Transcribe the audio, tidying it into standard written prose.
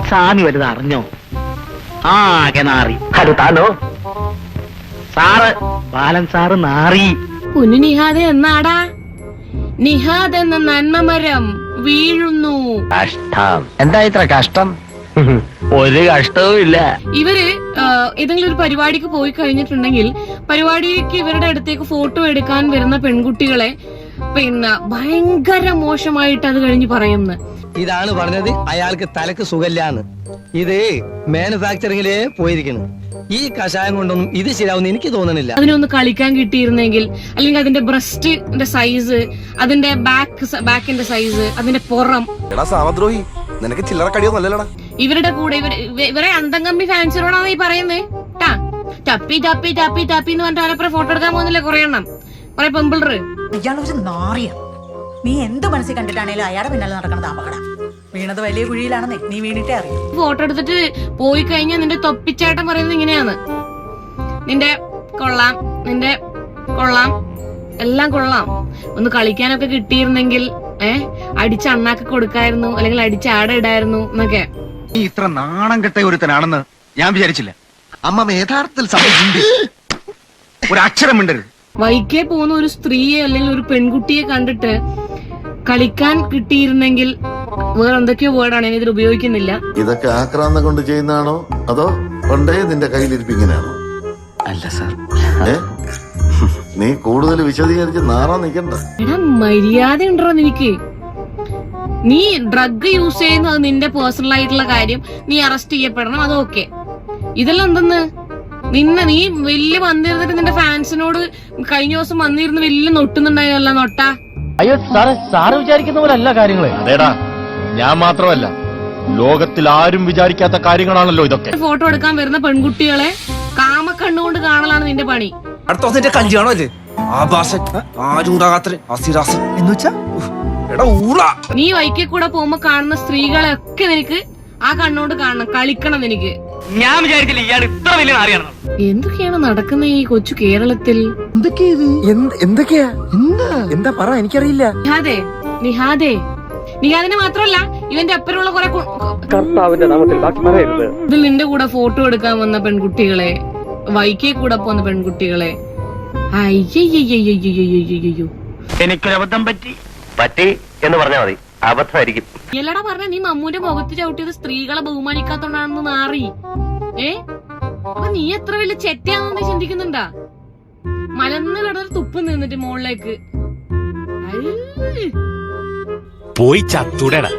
സ്വാമി വലുത് അറിഞ്ഞോ? ആകെ നാറി. അത് താനോ? സാറ് ബാലൻ സാറ് നാറി. കുഞ്ഞു നിഹാദ് എന്നാടാ? നിഹാദ് എന്ന നന്മമരം വീഴുന്നു. കഷ്ടം. എന്താ ഇത്ര കഷ്ടം? ഒരു കഷ്ടവും ഇല്ല. ഇവര് ഏതെങ്കിലും ഒരു പരിപാടിക്ക് പോയി കഴിഞ്ഞിട്ടുണ്ടെങ്കിൽ പരിപാടിക്ക് ഇവരുടെ അടുത്തേക്ക് ഫോട്ടോ എടുക്കാൻ വരുന്ന പെൺകുട്ടികളെ പിന്നെ ഭയങ്കര മോശമായിട്ട് അത് കഴിഞ്ഞ് പറയുന്നു. ഇതാണ് പറഞ്ഞത് അയാൾക്ക് തലക്ക് സുഖമില്ലാന്ന്. ഇത് മാനുഫാക്ചറിംഗിലേ പോയിരിക്കുന്നു. ഈ കഷായം കൊണ്ടൊന്നും ഇത് ശരിയാവുന്ന എനിക്ക് തോന്നണില്ല. അതിനൊന്ന് കളിക്കാൻ കിട്ടിയിരുന്നെങ്കിൽ, അല്ലെങ്കിൽ അതിന്റെ ബ്രസ്റ്റിന്റെ സൈസ്, അതിന്റെ ബാക്കിന്റെ സൈസ്, അതിന്റെ പുറം. സാമദ്രോഹി, നിനക്ക് ചില്ലറ കടിയൊന്നല്ലടാ. ഇവരുടെ കൂടെ ഇവരെ അന്തംകമ്പി ഫാൻസിനോടാണ് ഈ പറയുന്നേ. ടപ്പി ടപ്പി ടപ്പി ടപ്പി എന്ന് പറഞ്ഞിട്ട് അവരപ്പുറം ഫോട്ടോ എടുക്കാൻ പോകുന്നില്ല കുറെ എണ്ണം, കുറെ പെമ്പിളറ്. ഇയാളൊരു നാറിയ. നീ എന്ത് മനസ്സിൽ കണ്ടിട്ടാണേലും അയാളുടെ പിന്നാലെ നടക്കണത് അപകടം. വീണത് വലിയ കുഴിയിലാണെന്നേ നീ വീണിട്ടേ അറിയാം. ഫോട്ടോ എടുത്തിട്ട് പോയി കഴിഞ്ഞാൽ നിന്റെ തൊപ്പിച്ചേട്ടൻ പറയുന്നത് ഇങ്ങനെയാണ്: നിന്റെ കൊള്ളാം, നിന്റെ കൊള്ളാം, എല്ലാം കൊള്ളാം. ഒന്ന് കളിക്കാനൊക്കെ കിട്ടിയിരുന്നെങ്കിൽ അടിച്ച അണ്ണാക്ക് കൊടുക്കായിരുന്നു, അല്ലെങ്കിൽ അടിച്ച ആട ഇടായിരുന്നു എന്നൊക്കെ. നീ ഇത്ര നാണം കെട്ട ഒരുത്തനാണെന്ന് ഞാൻ വിചാരിച്ചില്ല. അമ്മ യഥാർത്ഥത്തിൽ സംഭവിച്ചിട്ടുണ്ട്. ഒരു അക്ഷരം മിണ്ടരുത്. വൈകെ പോകുന്ന ഒരു സ്ത്രീയെ അല്ലെങ്കിൽ ഒരു പെൺകുട്ടിയെ കണ്ടിട്ട് കളിക്കാൻ കിട്ടിയിരുന്നെങ്കിൽ, വേറെ എന്തൊക്കെയോ വേർഡാണ് ഞാൻ ഇതിൽ ഉപയോഗിക്കുന്നില്ല. ഇതൊക്കെ ആക്രാന്തം കൊണ്ട് ചെയ്യുന്നതാണോ അതോ പണ്ടേ നിന്റെ കയ്യിലിരിപ്പിങ്ങനെയാണോ? അല്ല സാർ. നീ കൂടുതൽ വിശദീകരിച്ച് നാറാൻ നിൽക്കണ്ട. എടാ, മര്യാദ ഉണ്ടോ നിനക്ക്? നീ ഡ്രഗ് യൂസ് ചെയ്യുന്നത് നിന്റെ പേഴ്സണൽ ആയിട്ടുള്ള കാര്യം, നീ അറസ്റ്റ് ചെയ്യപ്പെടണം, അതൊക്കെ. ഇതെല്ലാം എന്തെന്ന് നീ വലിയ വന്നിരുന്നിട്ട് നിന്റെ ഫാൻസിനോട് കഴിഞ്ഞ ദിവസം വന്നിരുന്ന് വലിയ നൊട്ടുന്നുണ്ടായല്ല നൊട്ട. അയ്യോ സാറ്, സാറ് വിചാരിക്കുന്ന പോലെ അല്ല കാര്യങ്ങള്. അതേടാ, ഞാൻ മാത്രമല്ല, ലോകത്തിൽ ആരും വിചാരിക്കാത്ത കാര്യങ്ങളാണല്ലോ ഇതൊക്കെ. ഫോട്ടോ എടുക്കാൻ വരുന്ന പെൺകുട്ടികളെ കാമക്കണ്ണുകൊണ്ട് കാണലാണ് നിന്റെ പണി. അടുത്ത ദിവസം കല്യാണം അല്ലേ? ആഭാസൻ, ആരും ഉണ്ടാകാത്ത അസിറാസൻ എന്ന് വെച്ചാ എടാ ഊള. നീ വൈക്കെ കൂടെ പോകുമ്പോ കാണുന്ന സ്ത്രീകളെ ഒക്കെ നിനക്ക് ആ കണ്ണോണ്ട് കാണണം, കളിക്കണം നിനക്ക്. ഞാൻ വിചാരിച്ചില്ല ഇയാൾ ഇത്ര വലിയ നാറിയാണ്. എന്തൊക്കെയാണ് നടക്കുന്ന ഈ കൊച്ചു കേരളത്തിൽ? എന്തൊക്കെയാ എന്താ പറ, എനിക്കറിയില്ല. നിഹാദിനെ മാത്രമല്ല, ഇവന്റെ അപ്പുറമുള്ള കുറെ കർത്താവിന്റെ നാമത്തിൽ ബാക്കി പറയരുത്. ഇതിൽ നിന്റെ കൂടെ ഫോട്ടോ എടുക്കാൻ വന്ന പെൺകുട്ടികളെ, വൈക്കെ കൂടെ പോകുന്ന പെൺകുട്ടികളെ, അയ്യോ എനിക്കൊരു അബദ്ധം പറ്റി എന്ന് പറഞ്ഞാൽ മതി. അബദ്ധമായിരിക്കും. എല്ലാടാ പറഞ്ഞ നീ മമ്മൂന്റെ മുഖത്ത് ചവിട്ടിയത് സ്ത്രീകളെ ബഹുമാനിക്കാത്തോണ്ടാണെന്ന് നാറി. അപ്പൊ നീ എത്ര വലിയ ചെറ്റയാണെന്ന് ചിന്തിക്കുന്നുണ്ടാ? മലന്ന് കിടന്നൊരു തുപ്പ് നിന്നിട്ട് മുകളിലേക്ക് പോയി ചത്തൂടേടാ.